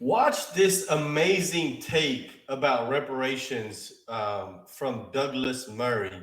Watch this amazing take about reparations from Douglas Murray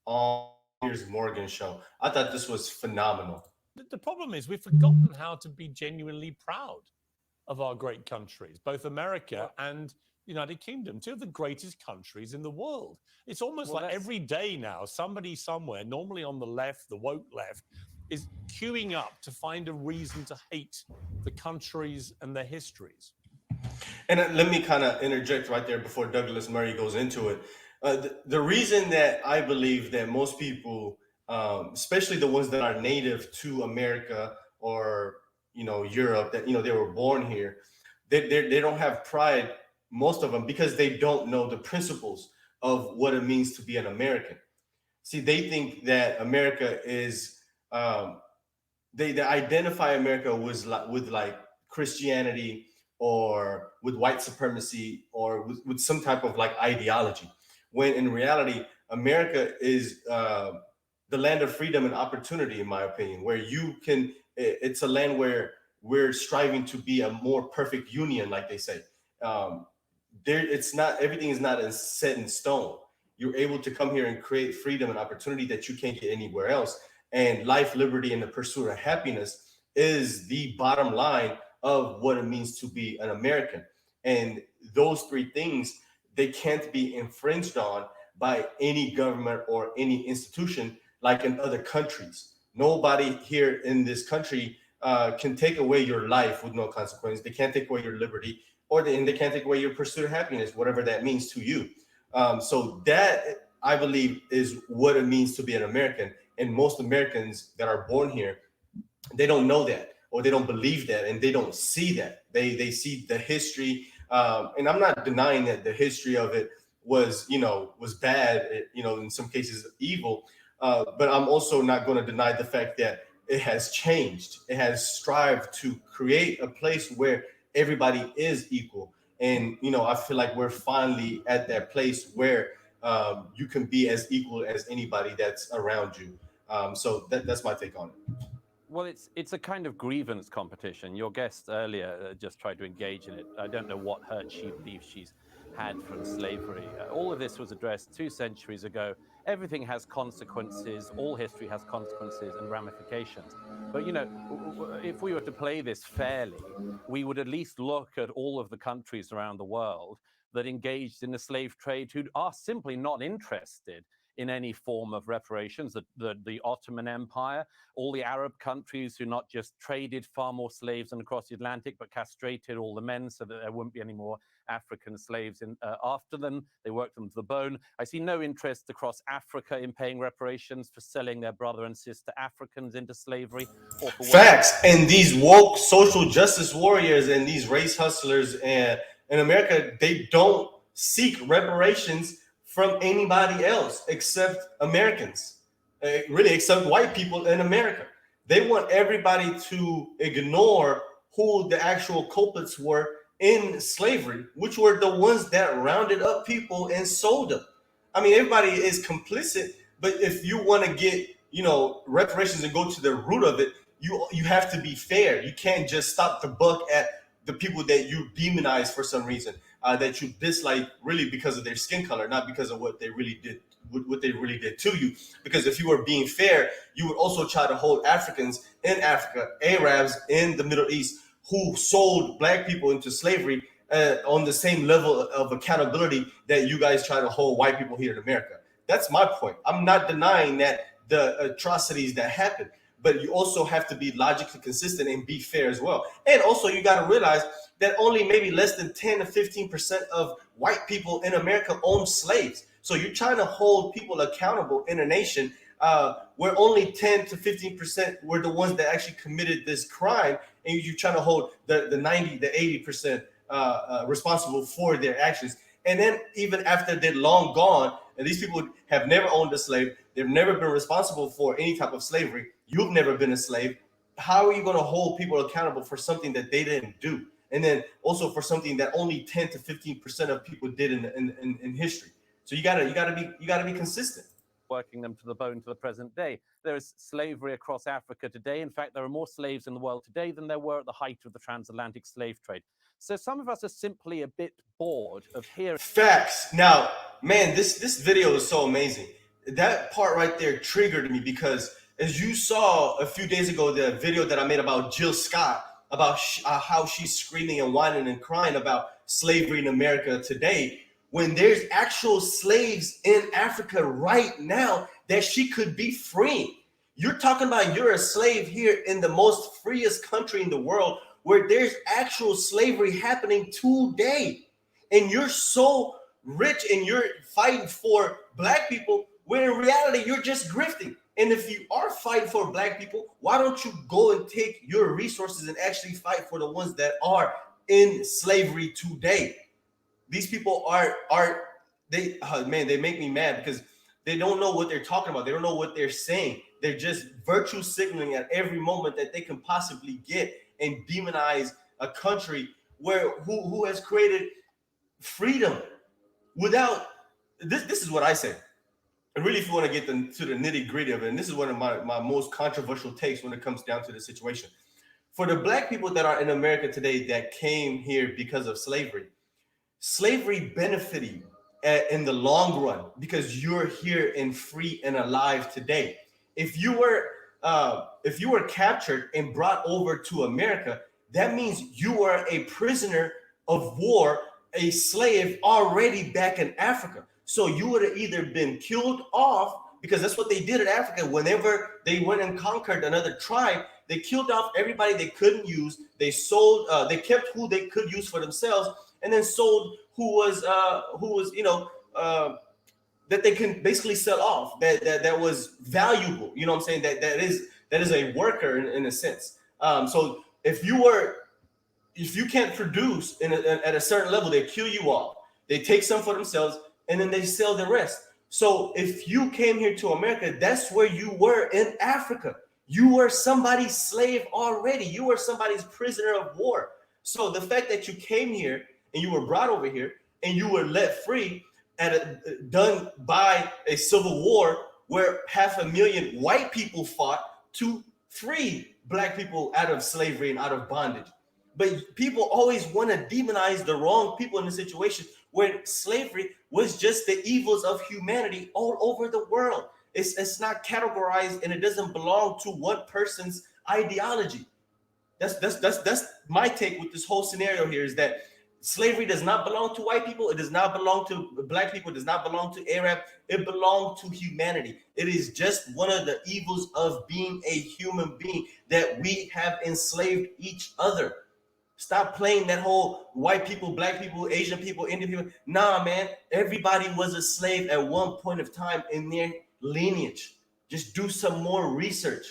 on the Piers Morgan show. I thought this was phenomenal. The problem is we've forgotten how to be genuinely proud of our great countries, both America Well, and the United Kingdom, two of the greatest countries in the world. It's almost well, like that's every day now, somebody somewhere, normally on the left, the woke left, is queuing up to find a reason to hate the countries and their histories. And let me kind of interject right there before Douglas Murray goes into it. The reason that I believe that most people, especially the ones that are native to America or Europe, that they were born here, they don't have pride. Most of them because they don't know the principles of what it means to be an American. See, they think that America is um, they identify America with like Christianity or with white supremacy or with some type of like ideology, when in reality America is the land of freedom and opportunity, in my opinion, where you can. It's a land where we're striving to be a more perfect union, like they say. Um, it's not everything is not set in stone. You're able to come here and create freedom and opportunity that you can't get anywhere else, and life, liberty, and the pursuit of happiness is the bottom line of what it means to be an American. And those three things, they can't be infringed on by any government or any institution like in other countries. Nobody here in this country can take away your life with no consequence. They can't take away your liberty, and they can't take away your pursuit of happiness, whatever that means to you. So that I believe is what it means to be an American. And most Americans that are born here, they don't know that, or they don't believe that, and they don't see that. They see the history, and I'm not denying that the history of it was bad, in some cases evil, but I'm also not going to deny the fact that it has changed. It has strived to create a place where everybody is equal, and I feel like we're finally at that place where you can be as equal as anybody that's around you. So that's my take on it. Well, it's a kind of grievance competition. Your guest earlier just tried to engage in it. I don't know what hurt she believes she's had from slavery. All of this was addressed 2 centuries ago. Everything has consequences. All history has consequences and ramifications. But if we were to play this fairly, we would at least look at all of the countries around the world that engaged in the slave trade who are simply not interested in any form of reparations. The Ottoman Empire, all the Arab countries who not just traded far more slaves than across the Atlantic, but castrated all the men so that there wouldn't be any more African slaves after them. They worked them to the bone. I see no interest across Africa in paying reparations for selling their brother and sister Africans into slavery or for working. Facts. And these woke social justice warriors and these race hustlers and in America, they don't seek reparations from anybody else except Americans, really, except white people in America. They want everybody to ignore who the actual culprits were in slavery, which were the ones that rounded up people and sold them. I mean, everybody is complicit, but if you want to get, reparations and go to the root of it, you have to be fair. You can't just stop the buck at the people that you demonize for some reason, that you dislike really because of their skin color, not because of what they really did, what they really did to you. Because if you were being fair, you would also try to hold Africans in Africa, Arabs in the Middle East who sold black people into slavery on the same level of accountability that you guys try to hold white people here in America. That's my point. I'm not denying that the atrocities that happen, but you also have to be logically consistent and be fair as well. And also, you got to realize that only maybe less than 10 to 15% of white people in America own slaves. So you're trying to hold people accountable in a nation where only 10 to 15% were the ones that actually committed this crime, and you're trying to hold the 90 to 80% responsible for their actions. And then even after they're long gone, and these people have never owned a slave, they've never been responsible for any type of slavery. You've never been a slave. How are you going to hold people accountable for something that they didn't do? And then also for something that only 10 to 15% of people did in history. So you gotta be consistent. working them to the bone to the present day. There is slavery across Africa today. In fact, there are more slaves in the world today than there were at the height of the transatlantic slave trade. So some of us are simply a bit bored of hearing. Facts. Now, man, this video is so amazing. That part right there triggered me because as you saw a few days ago, the video that I made about Jill Scott, about how she's screaming and whining and crying about slavery in America today, when there's actual slaves in Africa right now that she could be freeing. You're talking about you're a slave here in the most freest country in the world where there's actual slavery happening today. And you're so rich and you're fighting for black people when in reality you're just grifting. And if you are fighting for black people, why don't you go and take your resources and actually fight for the ones that are in slavery today? These people they make me mad because they don't know what they're talking about. They don't know what they're saying. They're just virtue signaling at every moment that they can possibly get and demonize a country who has created freedom without this is what I say. And really, if you want to get to the nitty gritty of it, and this is one of my most controversial takes when it comes down to the situation. For the black people that are in America today that came here because of slavery benefited you in the long run because you're here and free and alive today. If you were captured and brought over to America, that means you are a prisoner of war, a slave already back in Africa. So you would have either been killed off, because that's what they did in Africa. Whenever they went and conquered another tribe, they killed off everybody they couldn't use. They sold, they kept who they could use for themselves, and then sold who was that they can basically sell off, that was valuable. You know what I'm saying? That is a worker in a sense. So if you can't produce at a certain level, they kill you off. They take some for themselves, and then they sell the rest. So if you came here to America, that's where you were in Africa. You were somebody's slave already. You were somebody's prisoner of war. So the fact that you came here and you were brought over here and you were let free done by a civil war where 500,000 white people fought to free black people out of slavery and out of bondage. But people always want to demonize the wrong people in the situation where slavery was just the evils of humanity all over the world. It's not categorized, and it doesn't belong to one person's ideology. That's my take with this whole scenario here, is that slavery does not belong to white people. It does not belong to black people. It does not belong to Arab. It belongs to humanity. It is just one of the evils of being a human being, that we have enslaved each other. Stop playing that whole white people, black people, Asian people, Indian people. Nah, man, everybody was a slave at one point of time in their lineage. Just do some more research.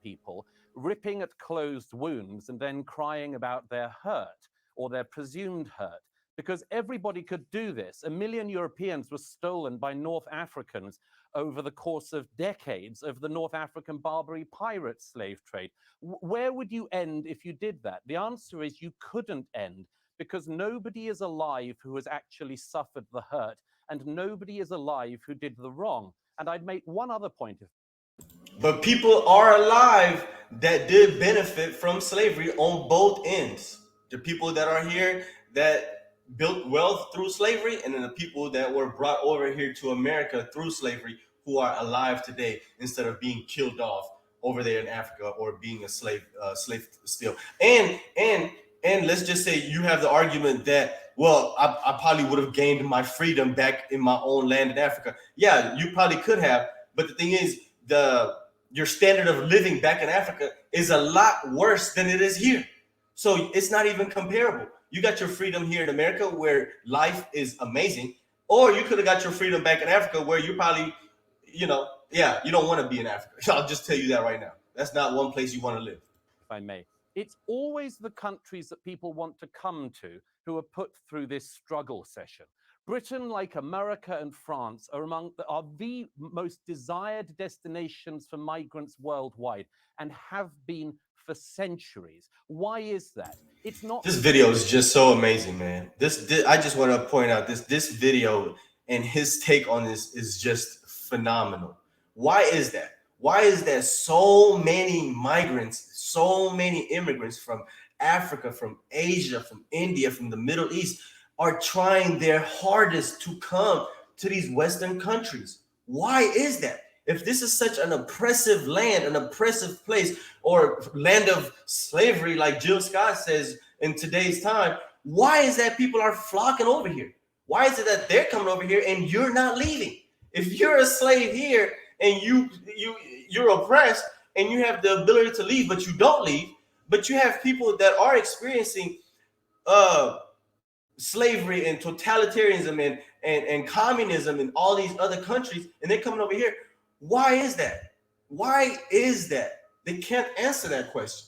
People ripping at closed wounds and then crying about their hurt or their presumed hurt, because everybody could do this. 1 million Europeans were stolen by North Africans over the course of decades of the North African Barbary pirate slave trade. Where would you end if you did that? The answer is you couldn't end, because nobody is alive who has actually suffered the hurt, and nobody is alive who did the wrong. And I'd make one other point. But people are alive that did benefit from slavery on both ends. The people that are here that built wealth through slavery, and then the people that were brought over here to America through slavery, who are alive today instead of being killed off over there in Africa or being a slave still. And let's just say you have the argument that, well, I probably would have gained my freedom back in my own land in Africa. Yeah, you probably could have, but the thing is, your standard of living back in Africa is a lot worse than it is here. So it's not even comparable. You got your freedom here in America where life is amazing, or you could have got your freedom back in Africa where you probably, you don't want to be in Africa. I'll just tell you that right now. That's not one place you want to live. If I may, it's always the countries that people want to come to who are put through this struggle session. Britain, like America and France, are the most desired destinations for migrants worldwide, and have been for centuries. Why is that? It's not. This video is just so amazing, man. This I just want to point out this video and his take on this is just phenomenal. Why is that? Why is there so many migrants, so many immigrants from Africa, from Asia, from India, from the Middle East are trying their hardest to come to these Western countries? Why is that? If this is such an oppressive land, an oppressive place, or land of slavery, like Jill Scott says in today's time, why is that people are flocking over here? Why is it that they're coming over here and you're not leaving? If you're a slave here and you're oppressed and you have the ability to leave, but you don't leave, but you have people that are experiencing slavery and totalitarianism and communism in all these other countries, and they're coming over here. Why is that? Why is that? They can't answer that question.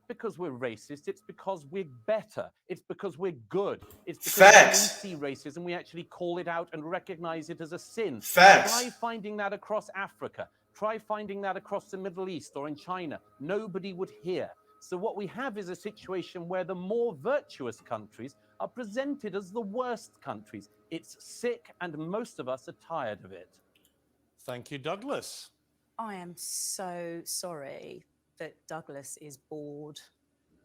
Because we're racist. It's because we're better. It's because we're good. It's because Facts. when we see racism, we actually call it out and recognize it as a sin. Facts. Try finding that across Africa. Try finding that across the Middle East or in China. Nobody would hear. So what we have is a situation where the more virtuous countries are presented as the worst countries. It's sick, and most of us are tired of it. Thank you, Douglas. I am so sorry that Douglas is bored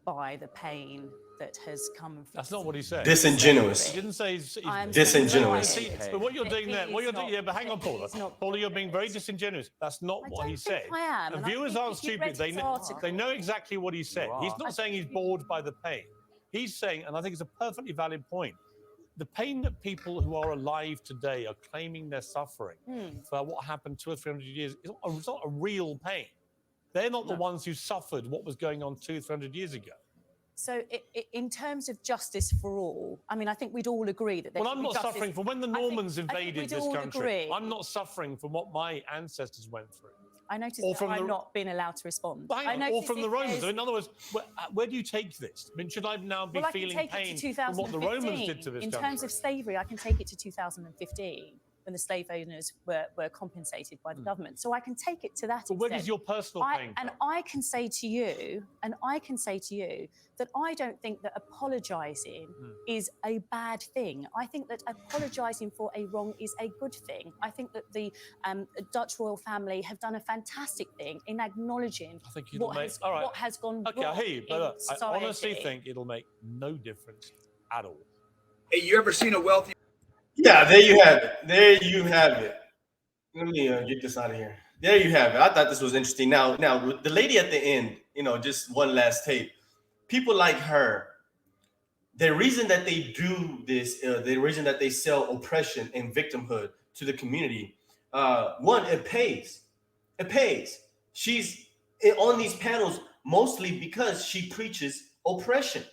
by the pain that has come from. That's not what he said. Disingenuous. He didn't say he's disingenuous. But what you're doing there, Yeah, but hang on, Paula. Paula, you're being very disingenuous. That's not what he said. I am. And I viewers think aren't if you stupid. read They know exactly what he said. He's not saying he's bored by the pain. He's saying, and I think it's a perfectly valid point, the pain that people who are alive today are claiming they're suffering for what happened 200 or 300 years, it's not a real pain. They're not the ones who suffered what was going on 200 or 300 years ago. So in terms of justice for all, I mean, I think we'd all agree that there Well, should I'm be not justice. suffering from when the Normans invaded we'd this all country. agree. I'm not suffering from what my ancestors went through. I noticed Or that from I'm the- not being allowed to respond. Or from the Romans. In other words, where do you take this? I mean, should I now be Well, I can feeling take it pain to from what the Romans 2015. did to this In country? terms of slavery, I can take it to 2015 when the slave owners were compensated by the government. So I can take it to that But where extent. does your personal pain come? And I can say to you that I don't think that apologising is a bad thing. I think that apologising for a wrong is a good thing. I think that the Dutch royal family have done a fantastic thing in acknowledging what has gone wrong. Okay, I hear you, but I honestly society. think it'll make no difference at all. Hey, you ever seen a wealthy? Yeah, there you have it. There you have it. Let me get this out of here. There you have it. I thought this was interesting. Now, the lady at the end, just one last tape. People like her, the reason that they do this, the reason that they sell oppression and victimhood to the community, one, it pays. It pays. She's on these panels mostly because she preaches oppression.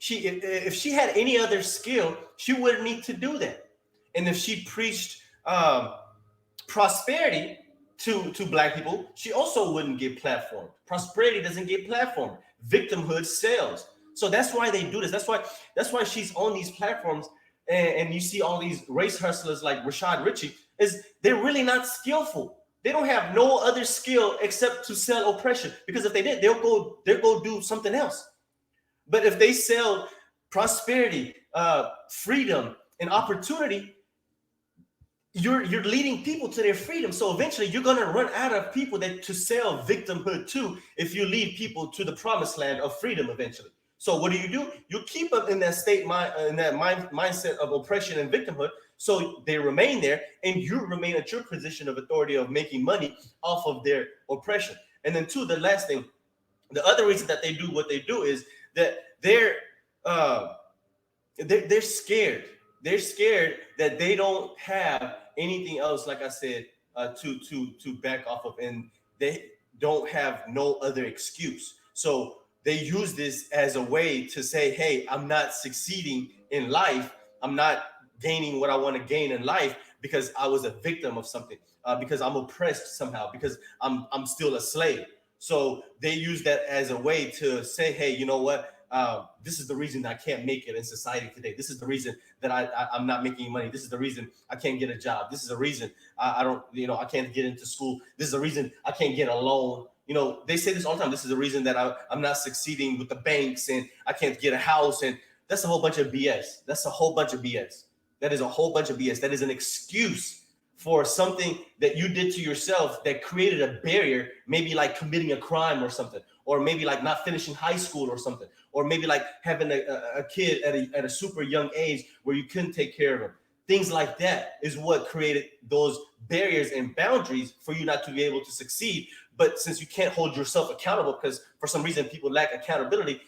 If she had any other skill, she wouldn't need to do that. And if she preached prosperity to Black people, she also wouldn't get platformed. Prosperity doesn't get platformed. Victimhood sells. So that's why they do this. That's why she's on these platforms, and you see all these race hustlers like Rashad Ritchie. They're really not skillful. They don't have no other skill except to sell oppression. Because if they did, they'll go do something else. But if they sell prosperity, freedom, and opportunity, you're leading people to their freedom. So eventually you're going to run out of people to sell victimhood to if you lead people to the promised land of freedom eventually. So what do? You keep them in that mindset of oppression and victimhood. So they remain there, and you remain at your position of authority of making money off of their oppression. And then two, the last thing, the other reason that they do what they do is that they're scared. They're scared that they don't have anything else, like I said, to back off of, and they don't have no other excuse. So they use this as a way to say, hey, I'm not succeeding in life. I'm not gaining what I want to gain in life because I was a victim of something, because I'm oppressed somehow, because I'm still a slave. So they use that as a way to say, hey, you know what? This is the reason I can't make it in society today. This is the reason that I'm not making money. This is the reason I can't get a job. This is the reason I can't get into school. This is the reason I can't get a loan. They say this all the time. This is the reason that I'm not succeeding with the banks and I can't get a house. And that's a whole bunch of BS. That's a whole bunch of BS. That is a whole bunch of BS. That is an excuse for something that you did to yourself that created a barrier, maybe like committing a crime or something, or maybe like not finishing high school or something, or maybe like having a kid at a super young age where you couldn't take care of him. Things like that is what created those barriers and boundaries for you not to be able to succeed. But since you can't hold yourself accountable because for some reason people lack accountability,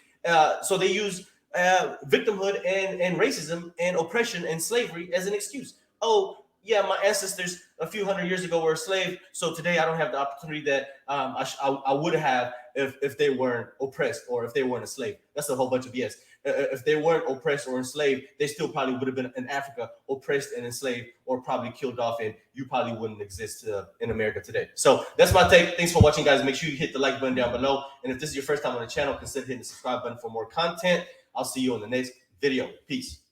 so they use victimhood and racism and oppression and slavery as an excuse. Oh, yeah, my ancestors a few hundred years ago were a slave, so today I don't have the opportunity that I would have if they weren't oppressed or if they weren't a slave. That's a whole bunch of BS. If they weren't oppressed or enslaved, they still probably would have been in Africa, oppressed and enslaved, or probably killed off, and you probably wouldn't exist in America today. So that's my take. Thanks for watching, guys. Make sure you hit the like button down below. And if this is your first time on the channel, consider hitting the subscribe button for more content. I'll see you on the next video. Peace.